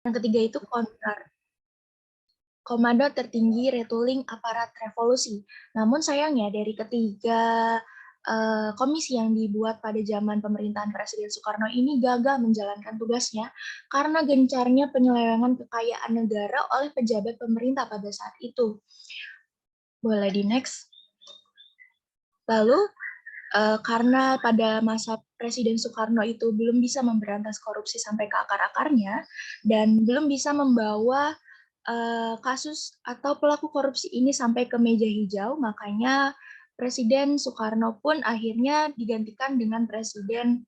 Yang ketiga itu Komando Tertinggi Retooling Aparat Revolusi. Namun sayangnya dari ketiga komisi yang dibuat pada zaman pemerintahan Presiden Soekarno ini gagal menjalankan tugasnya karena gencarnya penyelewengan kekayaan negara oleh pejabat pemerintah pada saat itu. Boleh di next. Lalu karena pada masa Presiden Soekarno itu belum bisa memberantas korupsi sampai ke akar-akarnya dan belum bisa membawa kasus atau pelaku korupsi ini sampai ke meja hijau, makanya Presiden Soekarno pun akhirnya digantikan dengan Presiden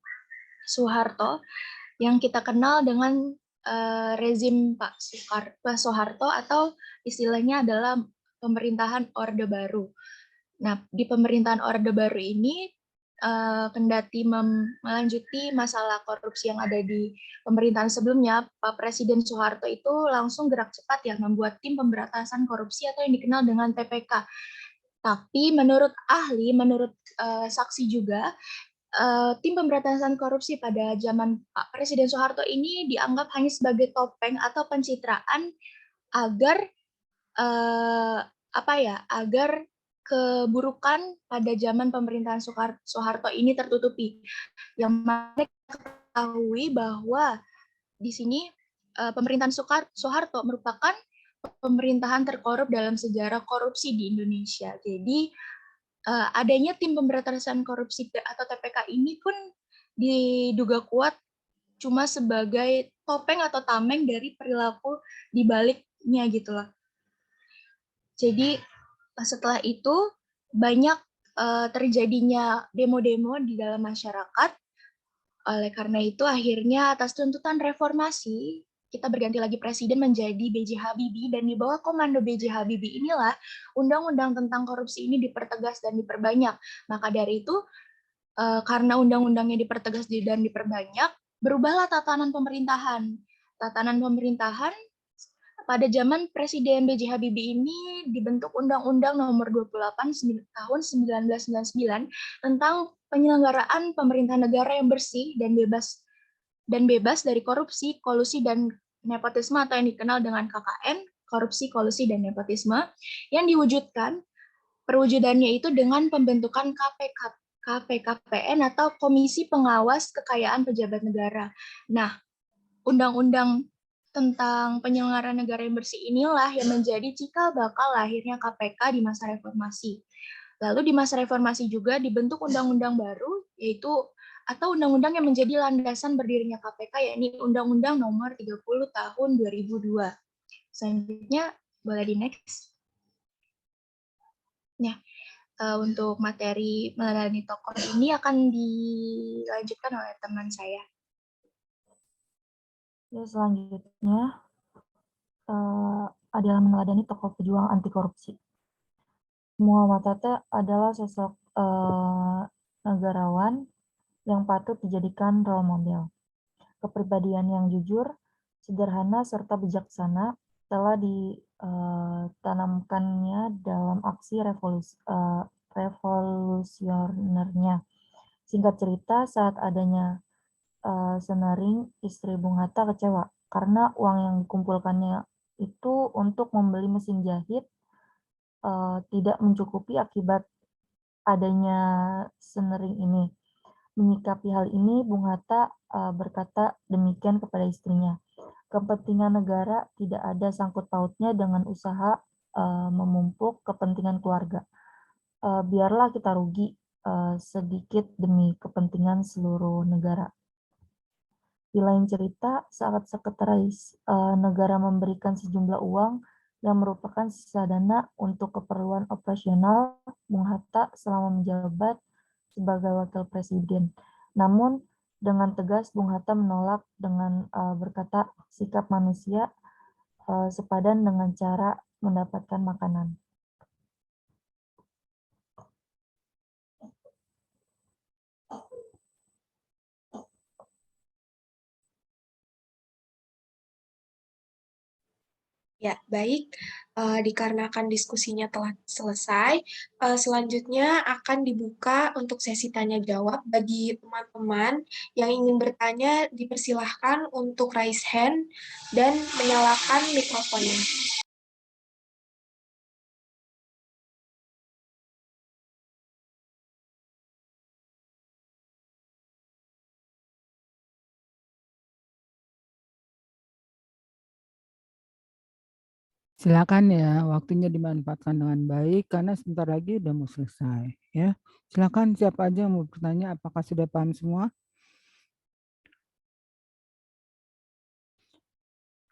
Soeharto yang kita kenal dengan rezim Pak Soeharto atau istilahnya adalah pemerintahan Orde Baru. Nah, di pemerintahan Orde Baru ini kendati melanjuti masalah korupsi yang ada di pemerintahan sebelumnya, Pak Presiden Soeharto itu langsung gerak cepat ya membuat tim pemberantasan korupsi atau yang dikenal dengan TPK. Tapi menurut ahli, menurut saksi juga, tim pemberantasan korupsi pada zaman Pak Presiden Soeharto ini dianggap hanya sebagai topeng atau pencitraan agar agar keburukan pada zaman pemerintahan Soeharto ini tertutupi. Yang mana ketahui bahwa di sini pemerintahan Soeharto merupakan pemerintahan terkorup dalam sejarah korupsi di Indonesia. Jadi adanya tim pemberantasan korupsi atau TPK ini pun diduga kuat cuma sebagai topeng atau tameng dari perilaku di baliknya gitu loh. Jadi setelah itu banyak terjadinya demo-demo di dalam masyarakat. Oleh karena itu akhirnya atas tuntutan reformasi kita berganti lagi presiden menjadi B.J. Habibie dan di bawah komando B.J. Habibie inilah undang-undang tentang korupsi ini dipertegas dan diperbanyak. Maka dari itu karena undang-undangnya dipertegas dan diperbanyak, berubahlah tatanan pemerintahan. Tatanan pemerintahan pada zaman Presiden B.J. Habibie ini dibentuk Undang-Undang Nomor 28 Tahun 1999 tentang penyelenggaraan pemerintahan negara yang bersih dan bebas dari korupsi, kolusi dan nepotisme atau yang dikenal dengan KKN, korupsi, kolusi dan nepotisme yang diwujudkan perwujudannya itu dengan pembentukan KPKPN atau Komisi Pengawas Kekayaan Pejabat Negara. Nah, undang-undang tentang penyelenggaraan negara yang bersih inilah yang menjadi cikal bakal lahirnya KPK di masa reformasi. Lalu di masa reformasi juga dibentuk undang-undang baru, yaitu atau undang-undang yang menjadi landasan berdirinya KPK, yakni Undang-Undang Nomor 30 Tahun 2002. Selanjutnya, boleh di next. Nah, untuk materi melalui tokoh ini akan dilanjutkan oleh teman saya. Ya, selanjutnya adalah meneladani tokoh pejuang anti korupsi. Muhammad Hatta adalah sosok negarawan yang patut dijadikan role model. Kepribadian yang jujur, sederhana, serta bijaksana telah ditanamkannya dalam aksi revolusionernya. Singkat cerita, saat adanya Senering, istri Bung Hatta kecewa karena uang yang dikumpulkannya itu untuk membeli mesin jahit tidak mencukupi akibat adanya Senering ini. Menyikapi hal ini, Bung Hatta berkata demikian kepada istrinya, kepentingan negara tidak ada sangkut pautnya dengan usaha memumpuk kepentingan keluarga. Biarlah kita rugi sedikit demi kepentingan seluruh negara. Di lain cerita, saat sekretaris negara memberikan sejumlah uang yang merupakan sisa dana untuk keperluan operasional Bung Hatta selama menjabat sebagai wakil presiden. Namun dengan tegas Bung Hatta menolak dengan berkata sikap manusia sepadan dengan cara mendapatkan makanan. Ya, baik. Dikarenakan diskusinya telah selesai, selanjutnya akan dibuka untuk sesi tanya jawab. Bagi teman-teman yang ingin bertanya, dipersilahkan untuk raise hand dan menyalakan mikrofonnya. Silakan ya, waktunya dimanfaatkan dengan baik karena sebentar lagi udah mau selesai ya. Silakan siapa aja yang mau bertanya, apakah sudah paham semua?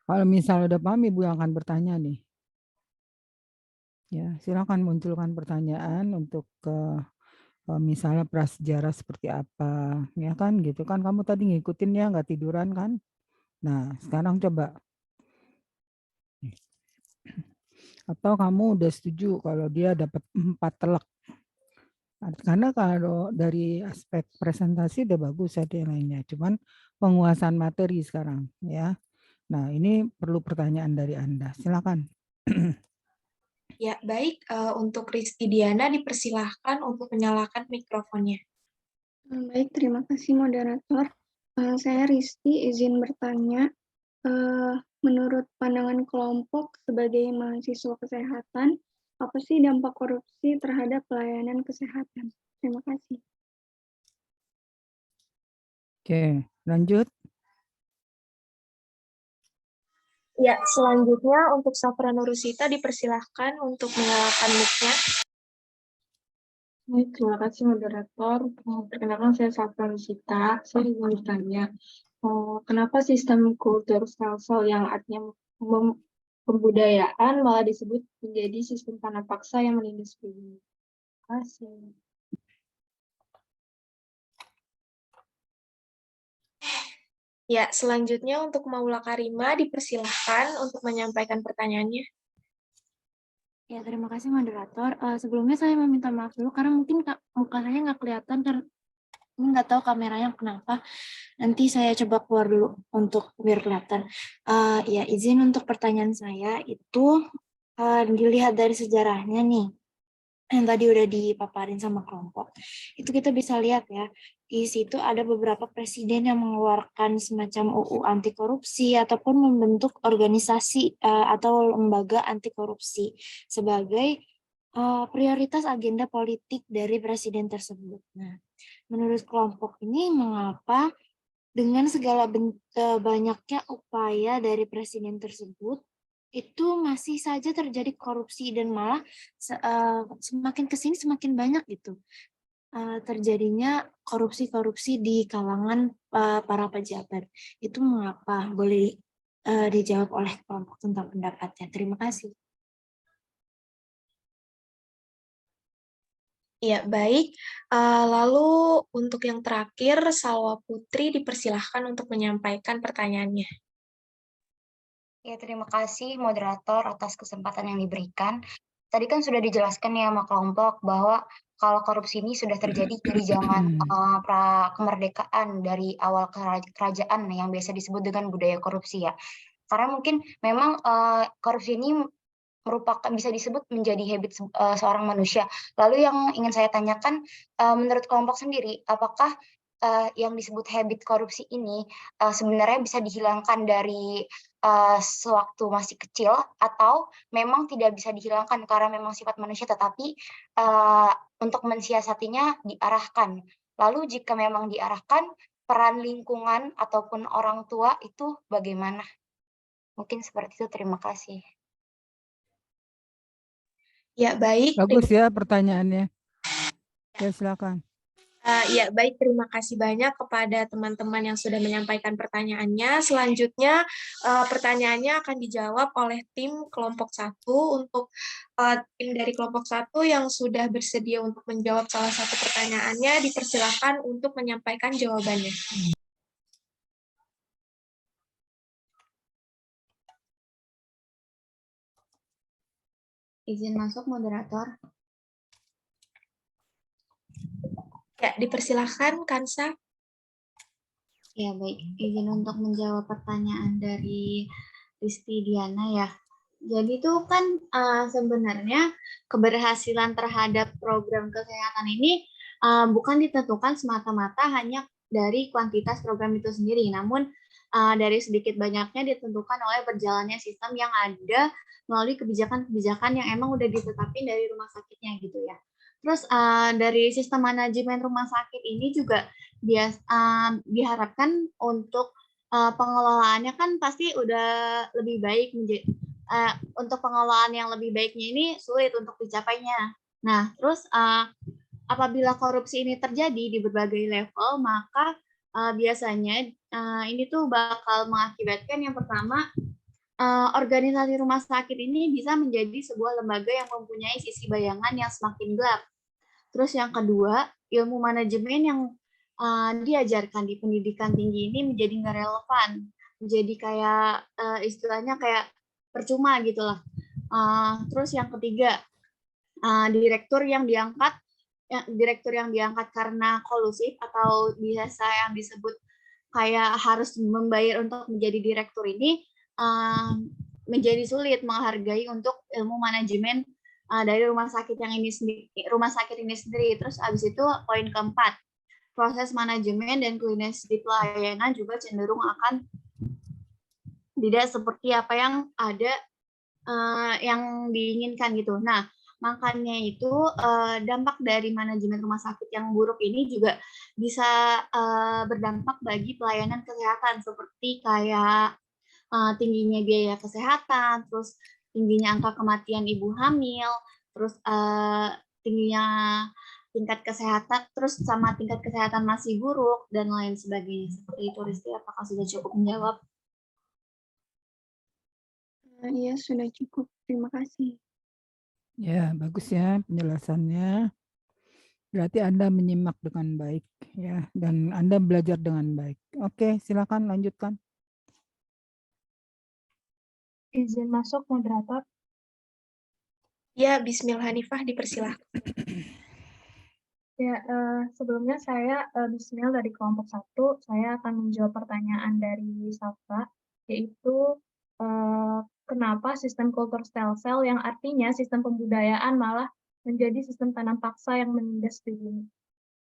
Kalau misalnya udah paham, Ibu yang akan bertanya nih. Ya, silakan munculkan pertanyaan untuk misalnya prasejarah seperti apa, ya kan gitu kan. Kamu tadi ngikutin ya, nggak tiduran kan? Nah, sekarang coba. Atau kamu udah setuju kalau dia dapat 4 telak. Karena kalau dari aspek presentasi udah bagus ya nilainya, cuman penguasaan materi sekarang ya. Nah, ini perlu pertanyaan dari Anda. Silakan. Ya, baik. Untuk Rizky Diana dipersilahkan untuk menyalakan mikrofonnya. Baik, terima kasih moderator. Saya Rizky, izin bertanya. Menurut pandangan kelompok sebagai mahasiswa kesehatan, apa sih dampak korupsi terhadap pelayanan kesehatan? Terima kasih. Oke, lanjut. Ya, selanjutnya untuk Safra Nurusita dipersilahkan untuk menyalakan mic-nya. Baik, terima kasih moderator. Perkenalkan saya Safra Nurusita. Saya ingin bertanya, kenapa sistem kultur sel yang artinya pembudayaan malah disebut menjadi sistem tanah paksa yang menindas bumi? Terima kasih. Ya, selanjutnya untuk Maula Karima dipersilahkan untuk menyampaikan pertanyaannya. Ya, terima kasih moderator. Sebelumnya saya meminta maaf dulu karena mungkin muka saya nggak kelihatan karena ini nggak tahu kameranya kenapa. Nanti saya coba keluar dulu untuk biar kelihatan. Ya, izin untuk pertanyaan saya itu dilihat dari sejarahnya nih, yang tadi udah dipaparin sama kelompok. Itu kita bisa lihat ya, di situ ada beberapa presiden yang mengeluarkan semacam UU anti korupsi ataupun membentuk organisasi atau lembaga anti korupsi sebagai prioritas agenda politik dari presiden tersebut. Nah, menurut kelompok ini mengapa dengan segala banyaknya upaya dari presiden tersebut itu masih saja terjadi korupsi dan malah semakin kesini semakin banyak gitu terjadinya korupsi-korupsi di kalangan para pejabat. Itu mengapa? Boleh dijawab oleh kelompok tentang pendapatnya. Terima kasih. Ya, baik. Lalu untuk yang terakhir, Salwa Putri dipersilahkan untuk menyampaikan pertanyaannya. Ya, terima kasih moderator atas kesempatan yang diberikan. Tadi kan sudah dijelaskan ya sama kelompok bahwa kalau korupsi ini sudah terjadi dari zaman pra kemerdekaan dari awal kerajaan yang biasa disebut dengan budaya korupsi ya. Karena mungkin memang korupsi ini merupakan bisa disebut menjadi habit seorang manusia. Lalu yang ingin saya tanyakan, menurut kelompok sendiri, apakah yang disebut habit korupsi ini sebenarnya bisa dihilangkan dari sewaktu masih kecil atau memang tidak bisa dihilangkan karena memang sifat manusia, tetapi untuk mensiasatinya diarahkan. Lalu jika memang diarahkan, peran lingkungan ataupun orang tua itu bagaimana? Mungkin seperti itu, terima kasih. Ya, baik. Bagus ya pertanyaannya. Ya, silakan. Ya, baik. Terima kasih banyak kepada teman-teman yang sudah menyampaikan pertanyaannya. Selanjutnya, pertanyaannya akan dijawab oleh tim kelompok 1. Untuk tim dari kelompok 1 yang sudah bersedia untuk menjawab salah satu pertanyaannya, dipersilakan untuk menyampaikan jawabannya. Izin masuk moderator. Ya, dipersilahkan Kansa. Ya, baik. Izin untuk menjawab pertanyaan dari Rizky Diana ya. Jadi tuh kan sebenarnya keberhasilan terhadap program kesehatan ini bukan ditentukan semata-mata hanya dari kuantitas program itu sendiri, namun dari sedikit banyaknya ditentukan oleh berjalannya sistem yang ada melalui kebijakan-kebijakan yang emang udah ditetapin dari rumah sakitnya gitu ya. Terus dari sistem manajemen rumah sakit ini juga diharapkan untuk pengelolaannya kan pasti udah lebih baik untuk pengelolaan yang lebih baiknya ini sulit untuk dicapainya. Nah, terus apabila korupsi ini terjadi di berbagai level, maka biasanya ini tuh bakal mengakibatkan yang pertama, organisasi rumah sakit ini bisa menjadi sebuah lembaga yang mempunyai sisi bayangan yang semakin gelap. Terus yang kedua, ilmu manajemen yang diajarkan di pendidikan tinggi ini menjadi nggak relevan, menjadi kayak istilahnya kayak percuma gitu lah. Terus yang ketiga, direktur yang diangkat karena kolusif atau biasa yang disebut kayak harus membayar untuk menjadi direktur ini menjadi sulit menghargai untuk ilmu manajemen dari rumah sakit ini sendiri. Terus habis itu poin keempat, proses manajemen dan klinis di pelayanan juga cenderung akan tidak seperti apa yang ada yang diinginkan gitu. Nah, makanya itu dampak dari manajemen rumah sakit yang buruk ini juga bisa berdampak bagi pelayanan kesehatan seperti kayak tingginya biaya kesehatan, terus tingginya angka kematian ibu hamil, terus tingginya tingkat kesehatan, terus sama tingkat kesehatan masih buruk dan lain sebagainya. Seperti itu, Risti. Apakah sudah cukup menjawab? Iya, sudah cukup. Terima kasih. Ya, bagus ya penjelasannya. Berarti Anda menyimak dengan baik ya, dan Anda belajar dengan baik. Oke, silakan lanjutkan. Izin masuk, moderator. Ya, Bismillah Hanifah, dipersilahkan. Ya, sebelumnya saya Bismil dari kelompok 1, saya akan menjawab pertanyaan dari Safa, yaitu kenapa sistem kultur stel-sel yang artinya sistem pembudayaan malah menjadi sistem tanam paksa yang menindas di bumi.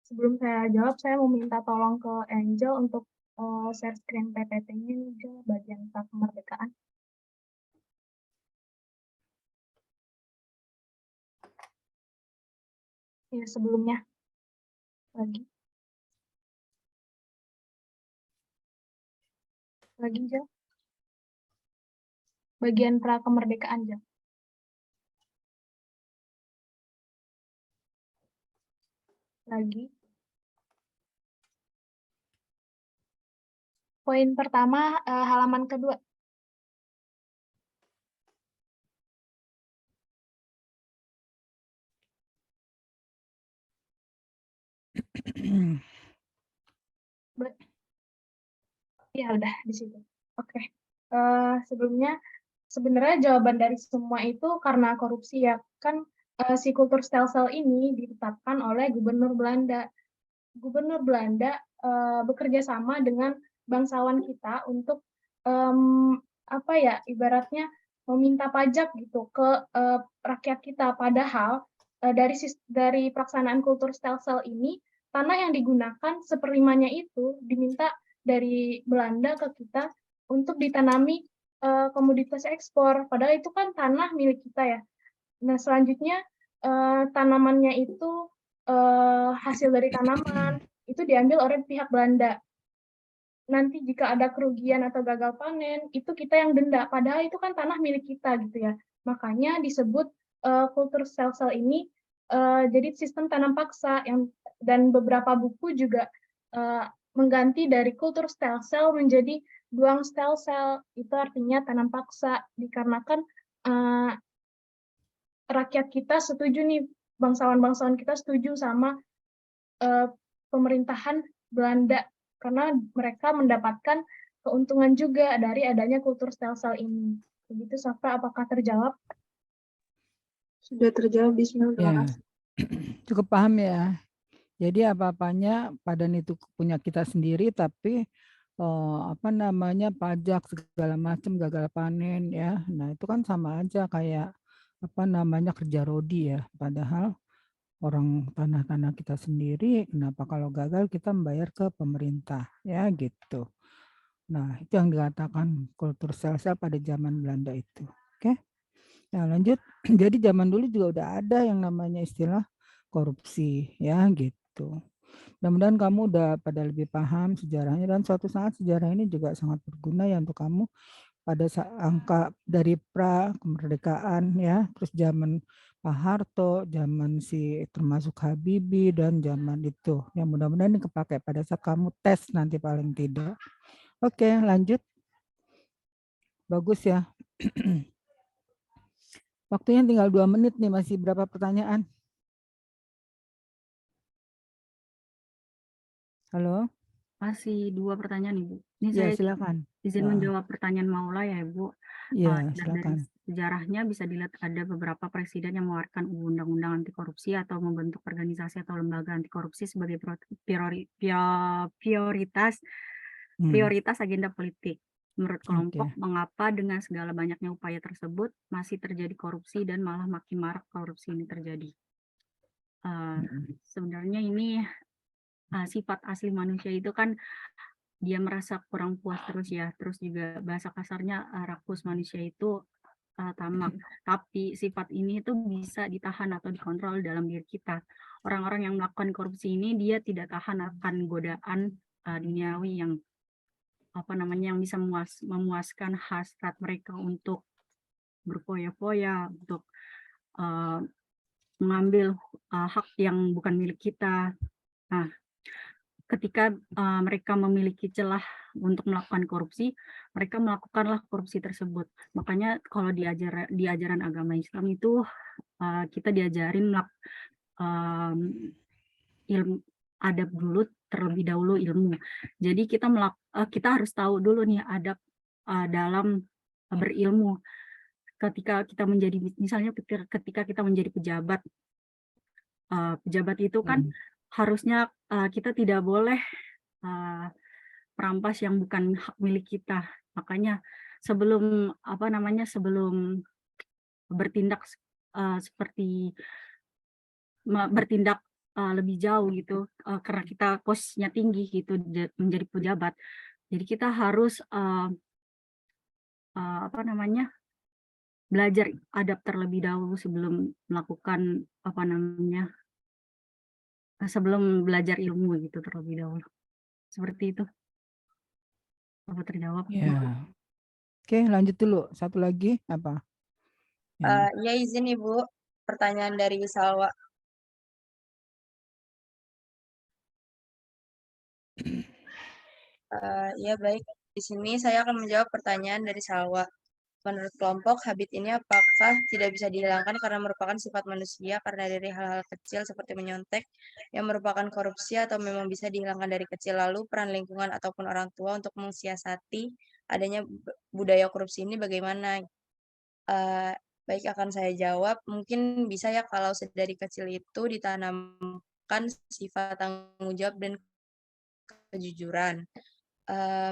Sebelum saya jawab, saya mau minta tolong ke Angel untuk share screen PPT-nya ke bagian kemerdekaan. Ya, sebelumnya lagi aja bagian pra kemerdekaan aja lagi. Poin pertama halaman kedua. Ya udah di situ. Oke. Sebelumnya sebenarnya jawaban dari semua itu karena korupsi ya kan. Si kultur stel-sel ini ditetapkan oleh Gubernur Belanda. Gubernur Belanda bekerja sama dengan bangsawan kita untuk apa ya, ibaratnya meminta pajak gitu ke rakyat kita. Padahal dari pelaksanaan kultur stel-sel ini, tanah yang digunakan seperlimanya itu diminta dari Belanda ke kita untuk ditanami komoditas ekspor. Padahal itu kan tanah milik kita ya. Nah, selanjutnya tanamannya itu hasil dari tanaman itu diambil oleh pihak Belanda. Nanti jika ada kerugian atau gagal panen, itu kita yang denda. Padahal itu kan tanah milik kita gitu ya. Makanya disebut kultur stel-sel ini jadi sistem tanam paksa dan beberapa buku juga mengganti dari kultur stel-sel menjadi duang stel-sel. Itu artinya tanam paksa dikarenakan rakyat kita setuju nih, bangsawan-bangsawan kita setuju sama pemerintahan Belanda karena mereka mendapatkan keuntungan juga dari adanya kultur stel-sel ini. Begitu, Safra, apakah terjawab? Sudah terjawab, Bismillah. Terima kasih. Cukup paham ya. Jadi apa-apanya Padan itu punya kita sendiri, tapi apa namanya, pajak segala macam, gagal panen ya. Nah, itu kan sama aja kayak apa namanya, kerja rodi ya. Padahal orang tanah-tanah kita sendiri, kenapa kalau gagal kita membayar ke pemerintah ya gitu. Nah, itu yang dikatakan kultur sel-sel pada zaman Belanda itu. Oke. Nah, lanjut. Jadi zaman dulu juga udah ada yang namanya istilah korupsi ya gitu. Mudah-mudahan kamu udah pada lebih paham sejarahnya, dan suatu saat sejarah ini juga sangat berguna ya untuk kamu pada angka dari pra kemerdekaan ya, terus zaman Pak Harto, zaman si termasuk Habibie dan zaman itu. Yang mudah-mudahan ini kepake pada saat kamu tes nanti paling tidak. Oke, lanjut. Bagus ya. Waktunya tinggal 2 menit nih, masih berapa pertanyaan? Halo? Masih 2 pertanyaan, Ibu. Ini Ya, saya silakan. izin menjawab pertanyaan Maula ya, Ibu. Ya, Dari silakan. sejarahnya bisa dilihat ada beberapa presiden yang mengeluarkan undang-undang anti korupsi atau membentuk organisasi atau lembaga anti korupsi sebagai prioritas agenda politik. Menurut kelompok, mengapa dengan segala banyaknya upaya tersebut masih terjadi korupsi dan malah makin marak korupsi ini terjadi? Sebenarnya ini sifat asli manusia itu kan dia merasa kurang puas terus ya, terus juga bahasa kasarnya rakus manusia itu tamak. Tapi sifat ini itu bisa ditahan atau dikontrol dalam diri kita. Orang-orang yang melakukan korupsi ini dia tidak tahan akan godaan duniawi yang yang bisa memuaskan hasrat mereka untuk berfoya-foya, untuk mengambil hak yang bukan milik kita. Nah, ketika mereka memiliki celah untuk melakukan korupsi, mereka melakukanlah korupsi tersebut. Makanya kalau di ajaran agama Islam itu kita diajarin ilmu adab dulu, terlebih dahulu ilmu. Jadi kita harus tahu dulu nih adab dalam berilmu. Ketika kita menjadi, misalnya ketika kita menjadi pejabat, pejabat itu kan harusnya kita tidak boleh merampas yang bukan hak milik kita. Makanya sebelum sebelum bertindak bertindak lebih jauh gitu, karena kita posisinya tinggi gitu menjadi pejabat. Jadi kita harus belajar adab terlebih dahulu sebelum melakukan sebelum belajar ilmu gitu terlebih dahulu. Seperti itu. Apa terjawab? Ya. Oke, lanjut dulu. Satu lagi apa? Ya izin Ibu, pertanyaan dari Salwa. Ya baik, di sini saya akan menjawab pertanyaan dari Salwa. Menurut kelompok, habit ini apakah tidak bisa dihilangkan karena merupakan sifat manusia karena dari hal-hal kecil seperti menyontek yang merupakan korupsi, atau memang bisa dihilangkan dari kecil, lalu peran lingkungan ataupun orang tua untuk mensiasati adanya budaya korupsi ini bagaimana? Baik, akan saya jawab. Mungkin bisa ya kalau dari kecil itu ditanamkan sifat tanggung jawab dan kejujuran.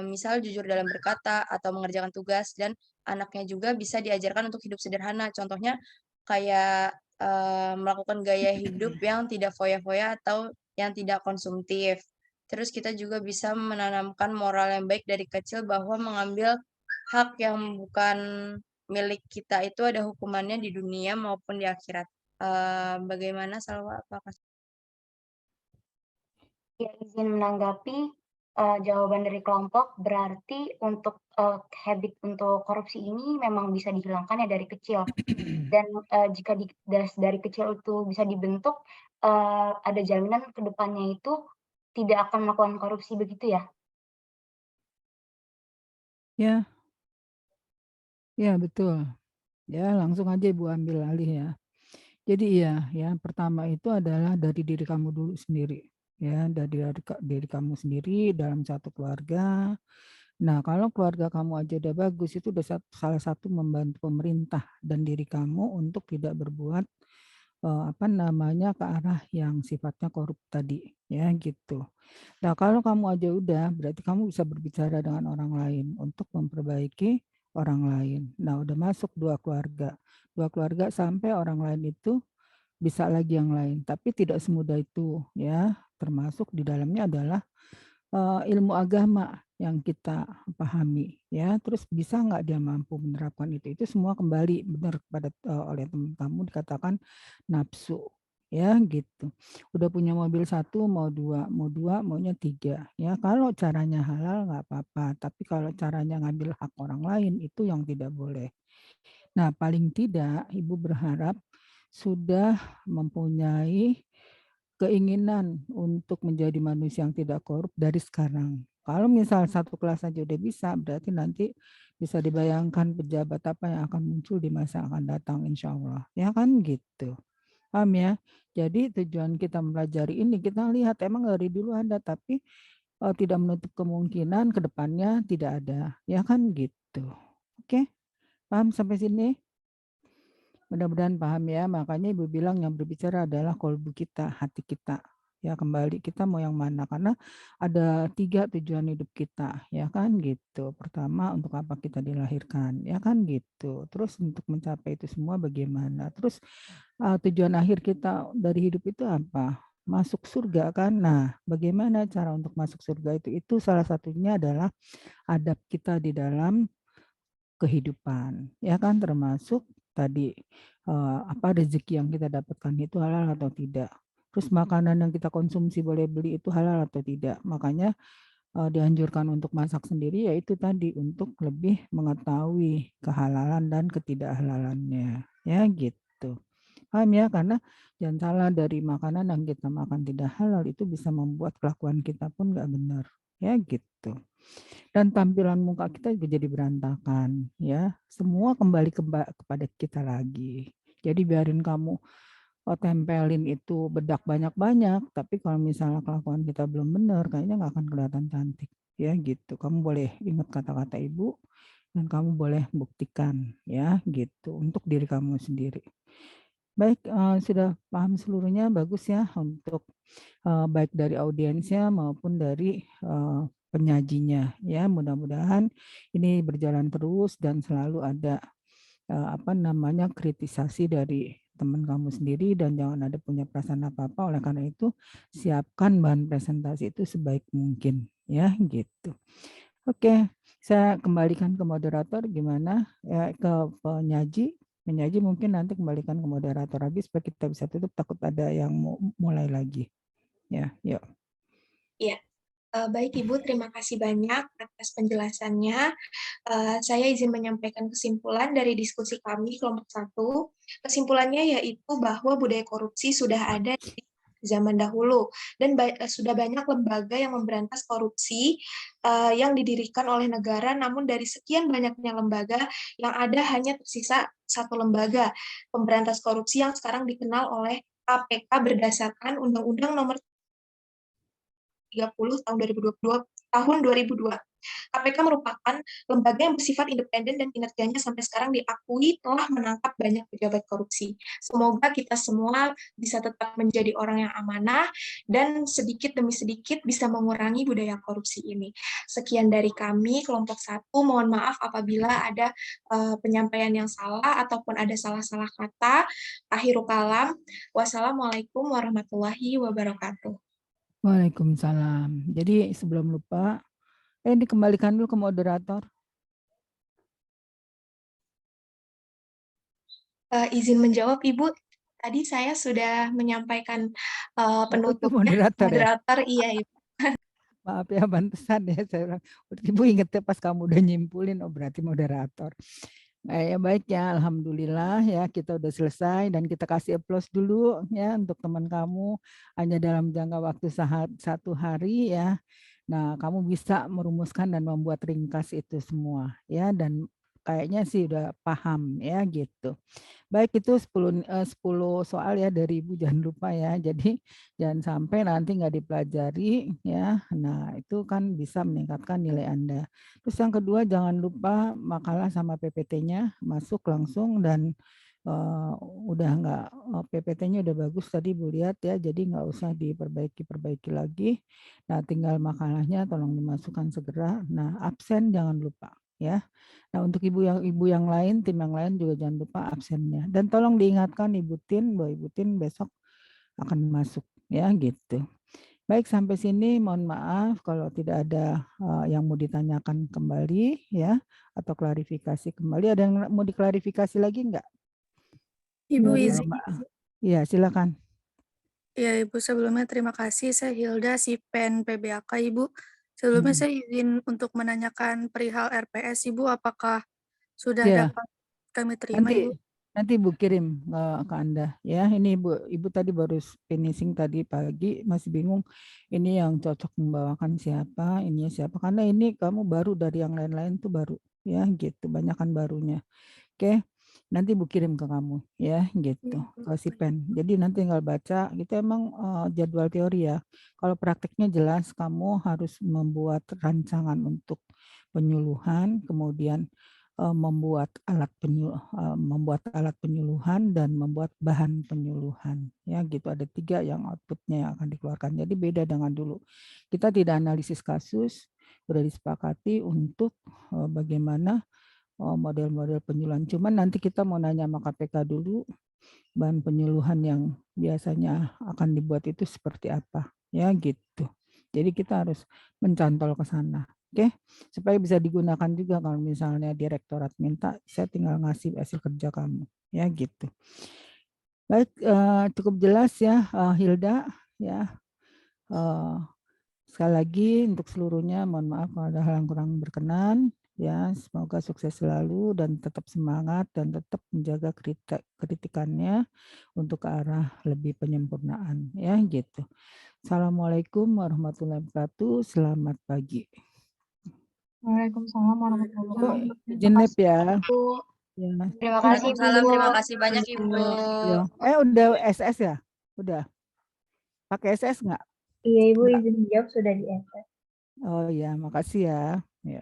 Misal jujur dalam berkata atau mengerjakan tugas, dan anaknya juga bisa diajarkan untuk hidup sederhana. Contohnya kayak melakukan gaya hidup yang tidak foya-foya atau yang tidak konsumtif. Terus kita juga bisa menanamkan moral yang baik dari kecil bahwa mengambil hak yang bukan milik kita itu ada hukumannya di dunia maupun di akhirat. Bagaimana Salwa? Apakah Ya, izin menanggapi jawaban dari kelompok, berarti untuk habit untuk korupsi ini memang bisa dihilangkan ya dari kecil. Dan jika dari kecil itu bisa dibentuk, ada jaminan ke depannya itu tidak akan melakukan korupsi, begitu ya? Ya. Ya, betul. Ya, langsung aja Ibu ambil alih ya. Jadi iya, ya pertama itu adalah dari diri kamu dulu sendiri. Ya, dari diri kamu sendiri dalam satu keluarga. Nah, kalau keluarga kamu aja udah bagus, itu udah salah satu membantu pemerintah dan diri kamu untuk tidak berbuat ke arah yang sifatnya korup tadi, ya gitu. Nah, kalau kamu aja udah, berarti kamu bisa berbicara dengan orang lain untuk memperbaiki orang lain. Nah, udah masuk 2 keluarga sampai orang lain itu bisa lagi yang lain, tapi tidak semudah itu ya. Termasuk di dalamnya adalah ilmu agama yang kita pahami ya. Terus bisa nggak dia mampu menerapkan itu? Itu semua kembali benar kepada oleh teman kamu dikatakan nafsu ya gitu. Udah punya mobil 1 mau 2, maunya 3 ya. Kalau caranya halal nggak apa-apa, tapi kalau caranya ngambil hak orang lain itu yang tidak boleh. Nah, paling tidak Ibu berharap sudah mempunyai keinginan untuk menjadi manusia yang tidak korup dari sekarang. Kalau misal 1 kelas saja udah bisa, berarti nanti bisa dibayangkan pejabat apa yang akan muncul di masa akan datang insya Allah. Ya kan gitu. Paham ya? Jadi tujuan kita mempelajari ini, kita lihat emang dari dulu ada, tapi tidak menutup kemungkinan ke depannya tidak ada. Ya kan gitu. Oke? Paham sampai sini? Mudah-mudahan paham ya, makanya Ibu bilang yang berbicara adalah kolbu kita, hati kita. Ya kembali kita mau yang mana, karena ada 3 tujuan hidup kita, ya kan gitu. Pertama untuk apa kita dilahirkan, ya kan gitu. Terus untuk mencapai itu semua bagaimana. Terus tujuan akhir kita dari hidup itu apa? Masuk surga kan. Nah, bagaimana cara untuk masuk surga itu? Itu salah satunya adalah adab kita di dalam kehidupan, ya kan, termasuk tadi rezeki yang kita dapatkan itu halal atau tidak. Terus makanan yang kita konsumsi boleh beli itu halal atau tidak. Makanya dianjurkan untuk masak sendiri, yaitu tadi untuk lebih mengetahui kehalalan dan ketidakhalalannya, ya gitu. Paham ya? Karena jangan salah, dari makanan yang kita makan tidak halal itu bisa membuat kelakuan kita pun nggak benar, ya gitu. Dan tampilan muka kita juga jadi berantakan ya. Semua kembali kepada kita lagi. Jadi biarin kamu tempelin itu bedak banyak-banyak, tapi kalau misalnya kelakuan kita belum benar, kayaknya nggak akan kelihatan cantik ya gitu. Kamu boleh ingat kata-kata Ibu dan kamu boleh buktikan ya gitu untuk diri kamu sendiri. Baik, sudah paham seluruhnya, bagus ya untuk baik dari audiensnya maupun dari penyajinya ya. Mudah-mudahan ini berjalan terus dan selalu ada kritisasi dari teman kamu sendiri, dan jangan ada punya perasaan apa-apa. Oleh karena itu siapkan bahan presentasi itu sebaik mungkin ya gitu. Oke, saya kembalikan ke moderator. Gimana ya, ke penyaji mungkin nanti kembalikan ke moderator habis supaya kita bisa tutup, takut ada yang mau mulai lagi ya. Yuk. Iya, baik Ibu, terima kasih banyak atas penjelasannya. Saya izin menyampaikan kesimpulan dari diskusi kami kelompok 1. Kesimpulannya yaitu bahwa budaya korupsi sudah ada di zaman dahulu dan sudah banyak lembaga yang memberantas korupsi yang didirikan oleh negara, namun dari sekian banyaknya lembaga yang ada hanya tersisa 1 lembaga pemberantas korupsi yang sekarang dikenal oleh KPK berdasarkan Undang-Undang Nomor 30 tahun 2002. KPK merupakan lembaga yang bersifat independen dan kinerjanya sampai sekarang diakui telah menangkap banyak pejabat korupsi. Semoga kita semua bisa tetap menjadi orang yang amanah dan sedikit demi sedikit bisa mengurangi budaya korupsi ini. Sekian dari kami, kelompok 1. Mohon maaf apabila ada penyampaian yang salah ataupun ada salah-salah kata. Akhirul kalam. Wassalamualaikum warahmatullahi wabarakatuh. Waalaikumsalam. Jadi sebelum lupa, dikembalikan dulu ke moderator. Izin menjawab Ibu, tadi saya sudah menyampaikan penutupnya. Moderator ya? Iya Ibu. Maaf ya, pantesan ya saya bilang. Ibu ingetnya pas kamu udah nyimpulin, oh berarti moderator. Ya baik ya, alhamdulillah ya kita udah selesai, dan kita kasih aplaus dulu ya untuk teman kamu hanya dalam jangka waktu 1 hari ya. Nah, kamu bisa merumuskan dan membuat ringkas itu semua ya, dan kayaknya sih udah paham ya gitu. Baik, itu 10 soal ya dari Ibu, jangan lupa ya. Jadi jangan sampai nanti nggak dipelajari ya. Nah, itu kan bisa meningkatkan nilai Anda. Terus yang kedua, jangan lupa makalah sama PPT-nya masuk langsung, dan udah nggak PPT-nya udah bagus tadi Bu lihat ya, jadi nggak usah diperbaiki lagi. Nah, tinggal makalahnya tolong dimasukkan segera. Nah, absen jangan lupa ya. Nah, untuk ibu yang lain, tim yang lain juga jangan lupa absennya. Dan tolong diingatkan Ibu Tin bahwa Ibu Tin besok akan masuk ya gitu. Baik, sampai sini mohon maaf kalau tidak ada yang mau ditanyakan kembali ya atau klarifikasi kembali. Ada yang mau diklarifikasi lagi enggak? Ibu Kalau izin. Iya, silakan. Ya, Ibu, sebelumnya terima kasih. Saya Hilda, Sipen PBAK, Ibu. Sebelumnya saya izin untuk menanyakan perihal RPS, Ibu, apakah sudah Ya, dapat kami terima, Ibu? nanti Ibu kirim ke Anda ya. Ini Ibu tadi baru finishing tadi pagi, masih bingung ini yang cocok membawakan siapa, ininya siapa. Karena ini kamu baru dari yang lain-lain tuh baru ya gitu, banyakan barunya. Oke. Nanti Ibu kirim ke kamu ya gitu, ke Sipen. Jadi nanti tinggal baca, itu emang jadwal teori ya. Kalau prakteknya jelas kamu harus membuat rancangan untuk penyuluhan, kemudian membuat alat penyuluhan dan membuat bahan penyuluhan ya gitu. Ada 3 yang outputnya yang akan dikeluarkan. Jadi beda dengan dulu. Kita tidak analisis kasus, sudah disepakati untuk bagaimana model-model penyuluhan. Cuman nanti kita mau nanya sama KPK dulu bahan penyuluhan yang biasanya akan dibuat itu seperti apa ya gitu. Jadi kita harus mencantol ke sana. Oke, supaya bisa digunakan juga kalau misalnya direktorat minta, saya tinggal ngasih hasil kerja kamu, ya gitu. Baik, cukup jelas ya Hilda, ya. Sekali lagi untuk seluruhnya, mohon maaf kalau ada hal yang kurang berkenan, ya. Semoga sukses selalu dan tetap semangat dan tetap menjaga kritikannya untuk ke arah lebih penyempurnaan, ya gitu. Assalamualaikum warahmatullahi wabarakatuh. Selamat pagi. Waalaikumsalam warahmatullahi wabarakatuh. Izin lab ya. Ya. Terima kasih, Bu. Terima kasih banyak, Ibu. Ya. Udah SS ya? Udah. Pakai SS nggak? Iya, Ibu izin jawab sudah di SS. Oh ya, makasih ya. Ya.